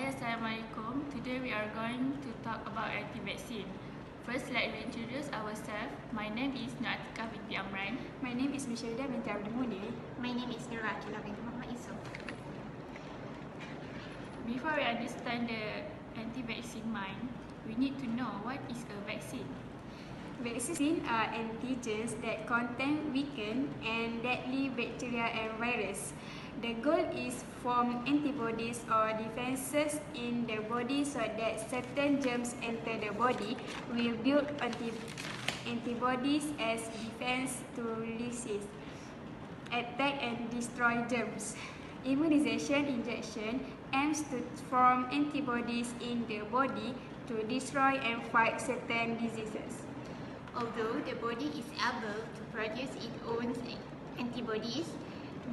Hi, Assalamualaikum. Today we are going to talk about anti-vaccine. First, let me introduce ourselves. My name is Nuatika binti Amran. My name is Mishaida binti Abdul Munir. My name is Nura Akila binti Muhammad Yusuf. Before we understand the anti-vaccine mind, we need to know what is a vaccine. Vaccines are antigens that contain weakened and deadly bacteria and virus. The goal is form antibodies or defenses in the body so that certain germs enter the body will build antibodies as defense to resist, attack and destroy germs. Immunization injection aims to form antibodies in the body to destroy and fight certain diseases. Although the body is able to produce its own antibodies,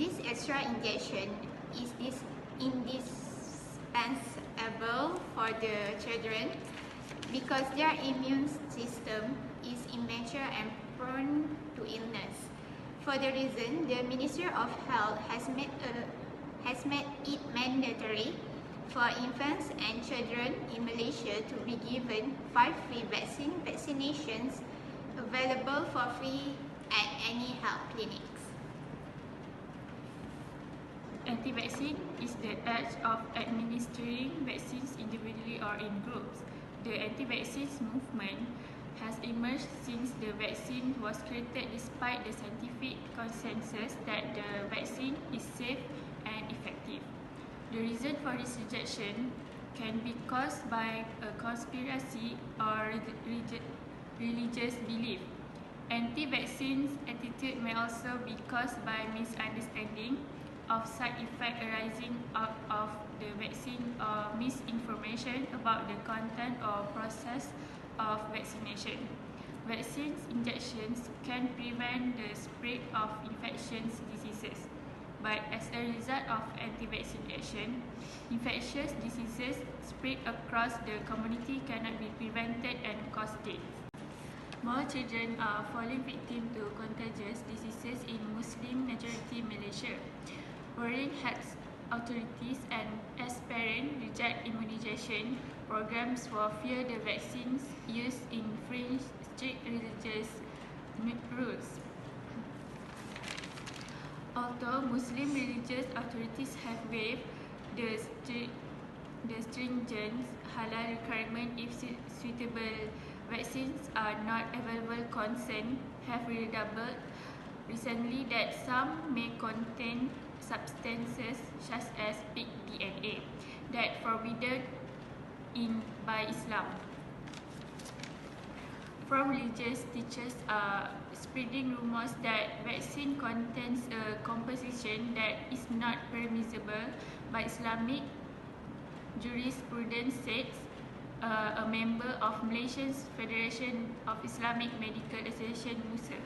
this extra injection is indispensable for the children because their immune system is immature and prone to illness. For the reason, the Ministry of Health has made it mandatory for infants and children in Malaysia to be given 5 free vaccinations available for free at any health clinics. Anti-vaccine is the act of administering vaccines individually or in groups. The anti-vaccine movement has emerged since the vaccine was created despite the scientific consensus that the vaccine is safe and effective. The reason for this rejection can be caused by a conspiracy or religious belief. Anti-vaccine attitude may also be caused by misunderstanding of side effects arising out of the vaccine or misinformation about the content or process of vaccination. Vaccine injections can prevent the spread of infectious diseases, but as a result of anti-vaccine action, infectious diseases spread across the community cannot be prevented and cause death. More children are falling victim to contagious diseases in Muslim-majority Malaysia. Worrying health authorities and as parents reject immunization programs for fear the vaccines used infringe strict religious rules. Although Muslim religious authorities have waived the stringent halal requirement if suitable vaccines are not available, concern have redoubled recently that some may contain substances such as pig DNA that forbidden by Islam. From religious teachers are spreading rumors that vaccine contains a composition that is not permissible by Islamic jurisprudence, said a member of Malaysia's Federation of Islamic Medical Association, MUSA.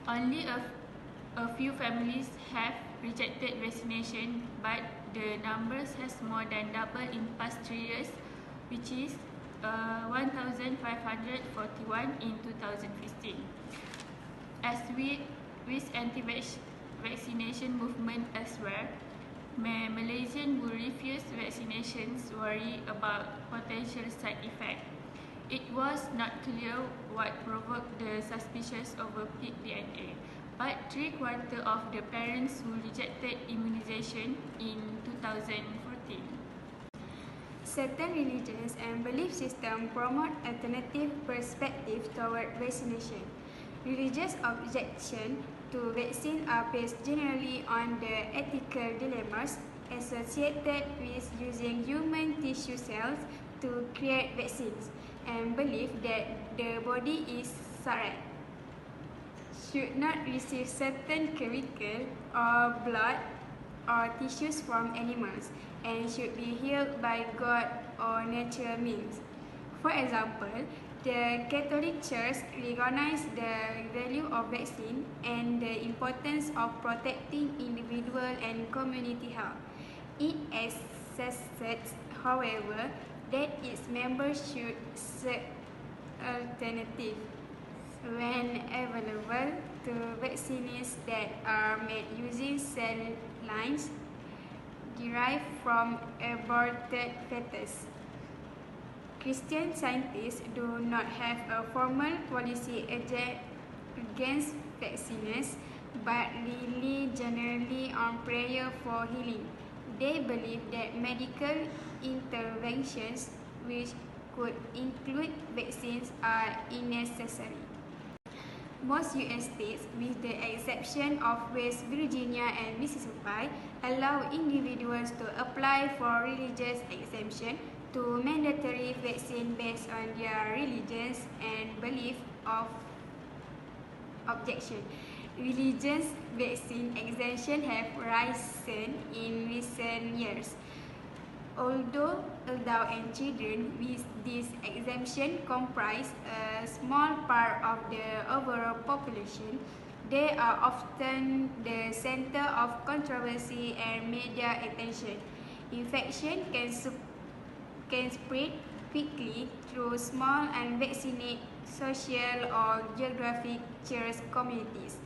Only a few families have rejected vaccination, but the numbers has more than doubled in past 3 years, which is 1,541 in 2015. As with anti-vaccination movement elsewhere, Malaysians who refuse vaccinations worry about potential side effects. It was not clear what provoked the suspicions over pig DNA, but 3/4 of the parents who rejected immunization in 2014. Certain religions and belief systems promote alternative perspectives toward vaccination. Religious objections to vaccine are based generally on the ethical dilemmas associated with using human tissue cells to create vaccines, and believe that the body is sacred, should not receive certain chemicals or blood or tissues from animals, and should be healed by God or natural means. For example, the Catholic Church recognizes the value of vaccine and the importance of protecting individual and community health. It asserts, however, that its members should seek alternatives when available to vaccines that are made using cell lines derived from aborted fetus. Christian Scientists do not have a formal policy against vaccines, but rely generally on prayer for healing. They believe that medical interventions, which could include vaccines, are unnecessary. Most US states, with the exception of West Virginia and Mississippi, allow individuals to apply for religious exemption to mandatory vaccine based on their religions and belief of objection. Religious vaccine exemption have risen in recent years. Although adults and children with this exemption comprise a small part of the overall population, they are often the center of controversy and media attention. Infection can spread quickly through small unvaccinated social or geographic church communities.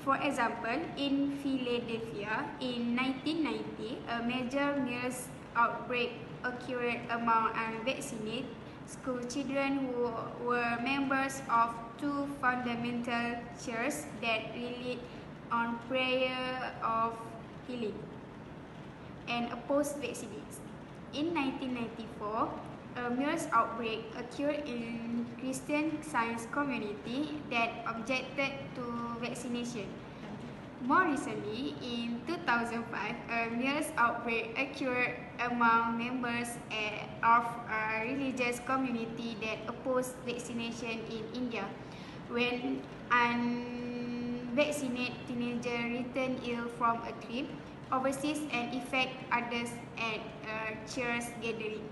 For example, in Philadelphia in 1990, a major MERS outbreak occurred among unvaccinated school children who were members of two fundamental churches that relied on prayer of healing and opposed vaccines. In 1994, a MERS outbreak occurred in Christian Science community that objected to vaccination. More recently, in 2005, a MERS outbreak occurred among members of a religious community that opposed vaccination in India, when unvaccinated teenagers returned ill from a trip overseas and infect others at a church gathering.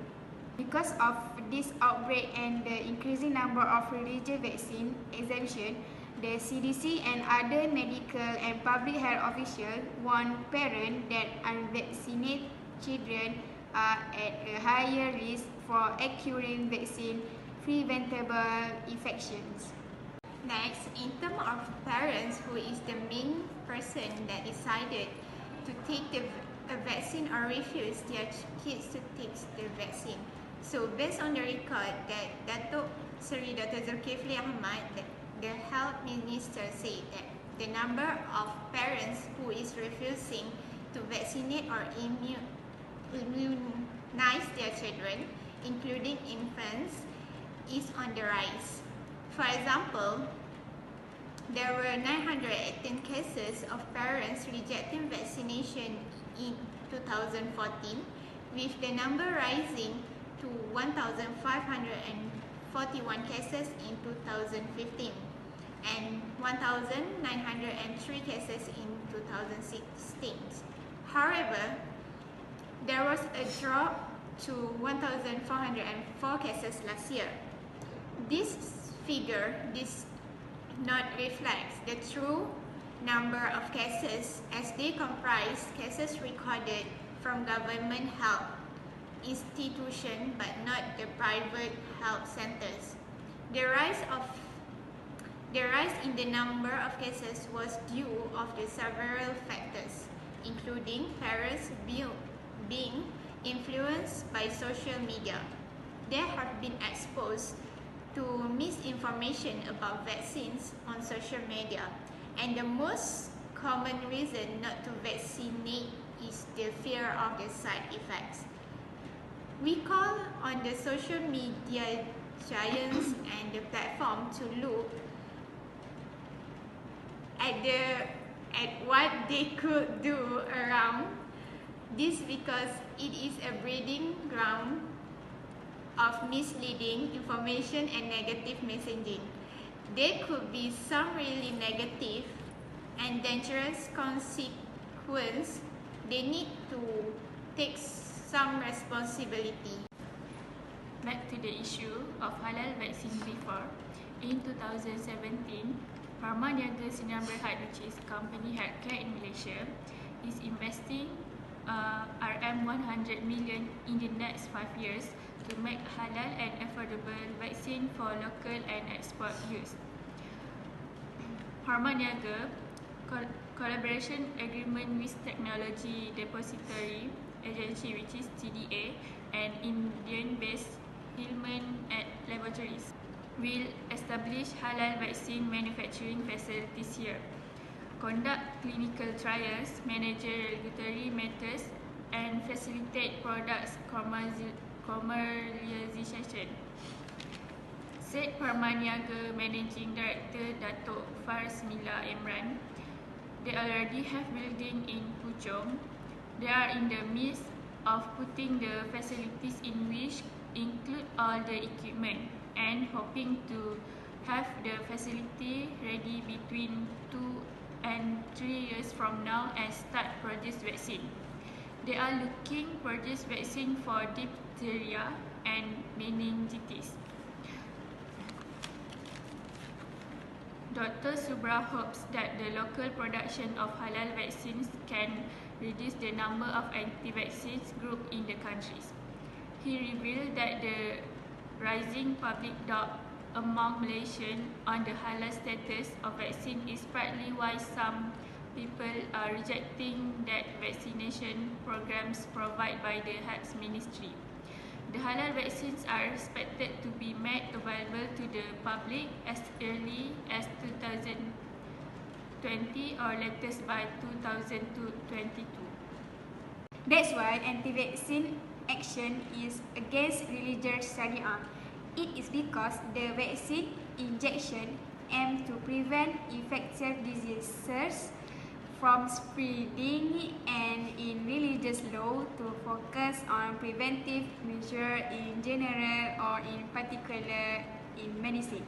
Because of this outbreak and the increasing number of religious vaccine exemptions, the CDC and other medical and public health officials warn parents that unvaccinated children are at a higher risk for acquiring vaccine-preventable infections. Next, in terms of parents, who is the main person that decided to take a vaccine or refuse their kids to take the vaccine. So based on the record that Dr. Zulkifli Ahmad, the health minister, said that the number of parents who is refusing to vaccinate or immunize their children, including infants, is on the rise. For example, there were 918 cases of parents rejecting vaccination in 2014, with the number rising to 1,541 cases in 2015 and 1,903 cases in 2016. However, there was a drop to 1,404 cases last year. This figure not reflects the true number of cases, as they comprise cases recorded from government health institutions but not the private health centers. The rise in the number of cases was due of the several factors, including parents being influenced by social media. They have been exposed to misinformation about vaccines on social media, and the most common reason not to vaccinate is the fear of the side effects. We call on the social media giants and the platform to look at what they could do around this, because it is a breeding ground of misleading information and negative messaging. There could be some really negative and dangerous consequences. They need to take some responsibility. Back to the issue of halal vaccine before. In 2017, Pharma Niaga Sdn Bhd, which is company healthcare in Malaysia, is investing RM100 million in the next 5 years to make halal and affordable vaccine for local and export use. Pharma Niaga collaboration agreement with Technology Depository Agency, which is TDA, and Indian-based Hillman Laboratories will establish halal vaccine manufacturing facilities here, conduct clinical trials, manage regulatory matters, and facilitate products commercialization, said Parmaniaga Managing Director Datuk Farsmila Imran. They already have building in Puchong. They are in the midst of putting the facilities in which include all the equipment and hoping to have the facility ready between 2 and 3 years from now and start produce vaccine. They are looking produce vaccine for diphtheria and meningitis. Dr. Subra hopes that the local production of halal vaccines can reduce the number of anti-vaccines groups in the countries. He revealed that the rising public doubt among Malaysians on the halal status of vaccine is partly why some people are rejecting that vaccination programs provided by the Health Ministry. The halal vaccines are expected to be made available to the public as early as 2020 or latest by 2022. That's why anti-vaccine action is against religious Sharia. It is because the vaccine injection aims to prevent infectious diseases from spreading, and in religious law to focus on preventive measures in general or in particular in medicine.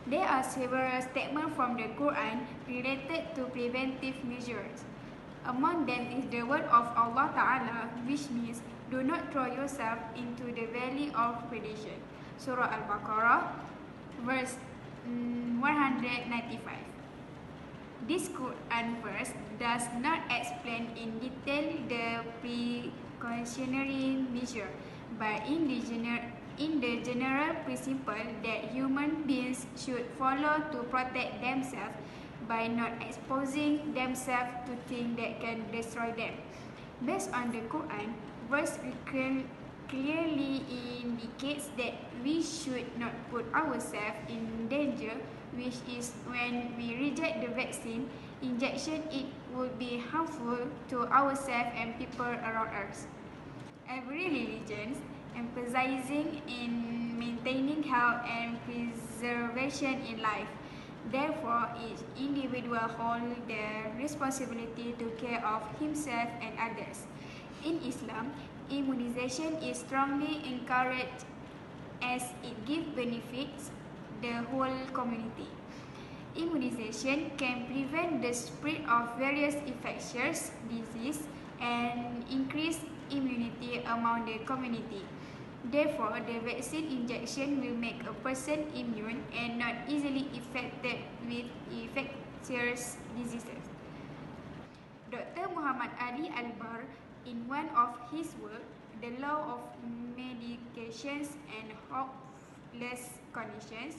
There are several statements from the Quran related to preventive measures. Among them is the word of Allah Ta'ala, which means, do not throw yourself into the valley of perdition. Surah Al-Baqarah, verse 195. This Quran verse does not explain in detail the precautionary measure, but in the general principle that human beings should follow to protect themselves by not exposing themselves to things that can destroy them. Based on the Quran, verse clearly indicates that we should not put ourselves in danger, which is when we reject the vaccine injection, it would be harmful to ourselves and people around us. Every religion emphasizing in maintaining health and preservation in life. Therefore, each individual holds the responsibility to care of himself and others. In Islam, immunization is strongly encouraged as it gives benefits the whole community. Immunization can prevent the spread of various infectious diseases and increase immunity among the community. Therefore, the vaccine injection will make a person immune and not easily infected with infectious diseases. Dr. Muhammad Ali Albar, in one of his works, The Law of Medications and Hopeless Conditions,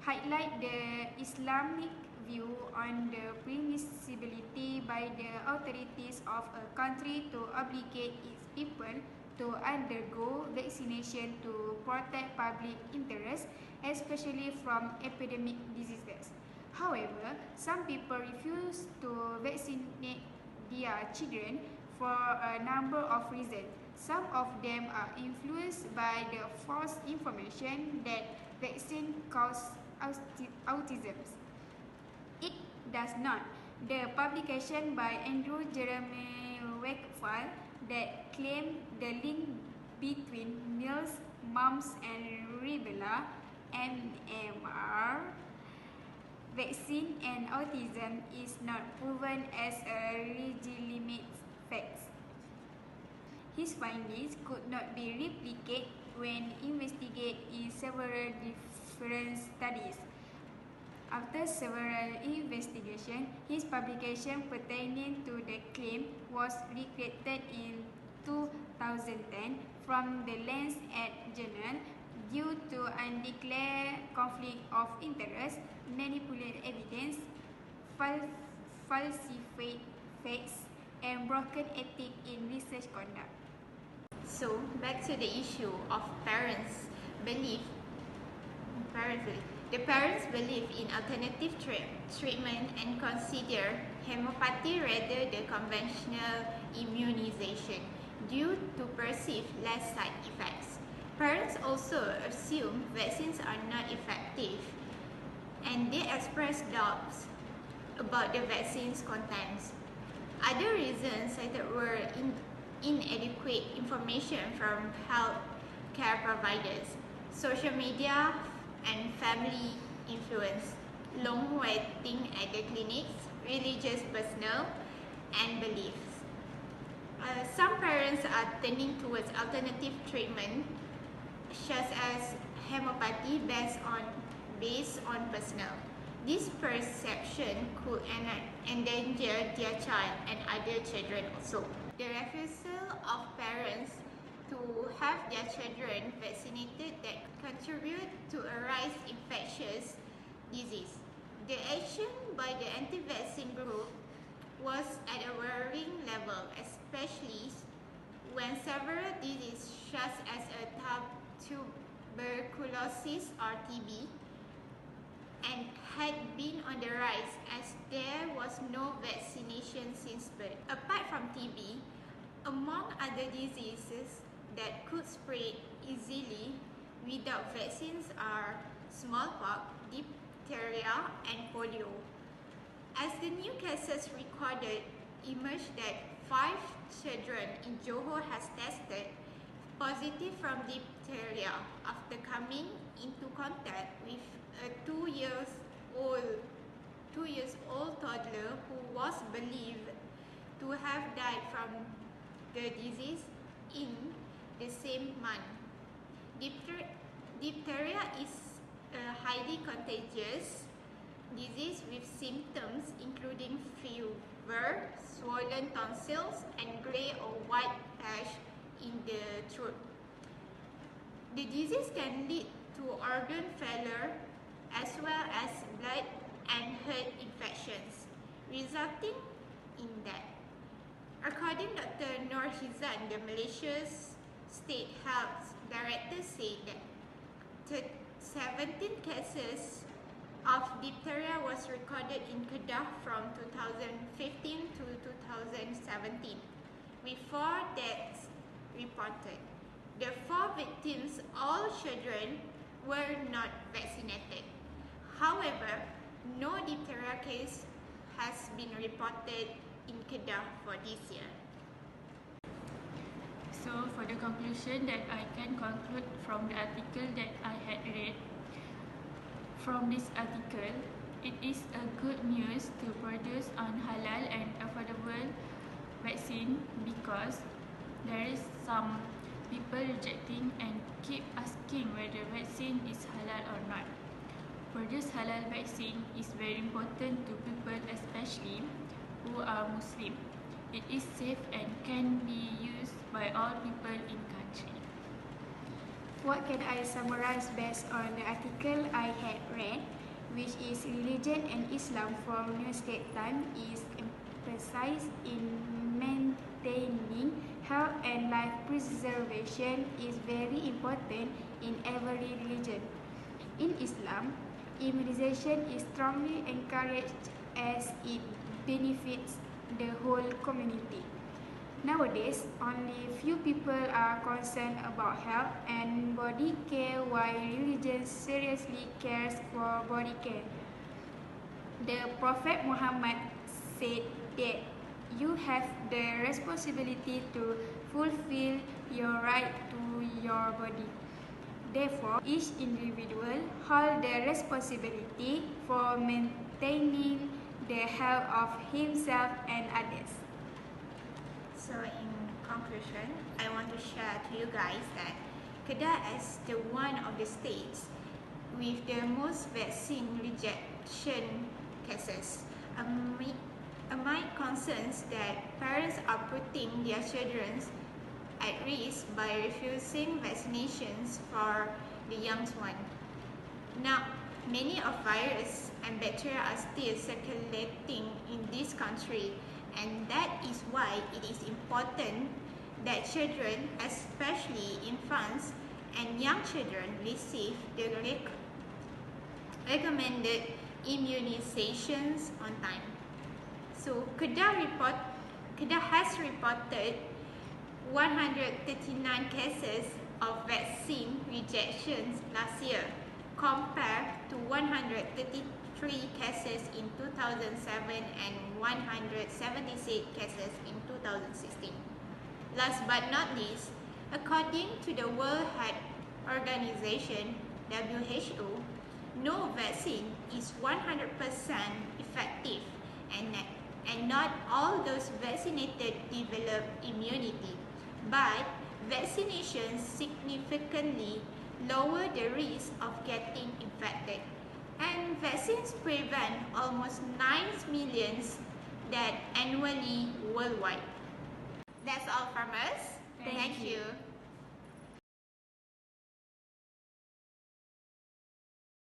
highlight the Islamic view on the permissibility by the authorities of a country to obligate its people to undergo vaccination to protect public interest, especially from epidemic diseases. However, some people refuse to vaccinate their children for a number of reasons. Some of them are influenced by the false information that vaccine cause autism. It does not. The publication by Andrew Jeremy Wakefield that claimed the link between measles, mumps and rubella (MMR) vaccine and autism is not proven as a legitimate fact. His findings could not be replicated when investigated in several different studies. After several investigations, his publication pertaining to the claim was recreated in 2010 from the Lancet Journal due to undeclared conflict of interest, manipulated evidence, falsified facts, and broken ethics in research conduct. So, back to the issue of parents' belief. The parents believe in alternative treatment and consider homeopathy rather than conventional immunization due to perceived less side effects. Parents also assume vaccines are not effective, and they express doubts about the vaccine's contents. Other reasons cited were inadequate information from health care providers, social media and family influence, long waiting at the clinics, religious personnel, and beliefs. Some parents are turning towards alternative treatment, such as homeopathy based on personnel. This perception could endanger their child and other children also. The refusal of parents to have their children vaccinated that contribute to a rise in infectious disease. The action by the anti-vaccine group was at a worrying level, especially when several diseases such as tuberculosis or TB and had been on the rise as there was no vaccination since birth. Apart from TB, among other diseases that could spread easily without vaccines are smallpox, diphtheria, and polio. As the new cases recorded emerged that 5 children in Johor has tested positive from diphtheria after coming into contact with a 2 years old toddler who was believed to have died from the disease in the same month. Diphtheria is a highly contagious disease with symptoms including fever, swollen tonsils, and grey or white patch in the throat. The disease can lead to organ failure as well as blood and heart infections, resulting in death. According to Dr. Nur Hizan, the Malaysia's State Health Director, said that 17 cases of diphtheria was recorded in Kedah from 2015 to 2017, with 4 deaths reported. The 4 victims, all children, were not vaccinated. However, no diphtheria case has been reported in Kedah for this year. So, for the conclusion that I can conclude from the article that I had read, from this article, it is a good news to produce on halal and affordable vaccine because there is some people rejecting and keep asking whether vaccine is halal or not. Produce halal vaccine is very important to people, especially who are Muslim. It is safe and can be used by all people in country. What can I summarize based on the article I had read, which is religion and Islam from New State Time is emphasized in maintaining health and life preservation is very important in every religion. In Islam, immunization is strongly encouraged as it benefits the whole community. Nowadays, only few people are concerned about health and body care while religion seriously cares for body care. The Prophet Muhammad said that you have the responsibility to fulfill your right to your body. Therefore, each individual holds the responsibility for maintaining the health of himself and others. So in conclusion, I want to share to you guys that Kedah is the one of the states with the most vaccine rejection cases. My concerns that parents are putting their children at risk by refusing vaccinations for the young one. Now, many of virus and bacteria are still circulating in this country, and that is why it is important that children, especially infants and young children, receive the recommended immunizations on time. So Kedah has reported 139 cases of vaccine rejections last year, compared to 133 cases in 2007 and 176 cases in 2016. Last but not least, according to the World Health Organization, WHO, no vaccine is 100% effective, and not all those vaccinated develop immunity, but vaccinations significantly lower the risk of getting infected. And vaccines prevent almost 9 million deaths annually worldwide. That's all from us. Thank Thank you.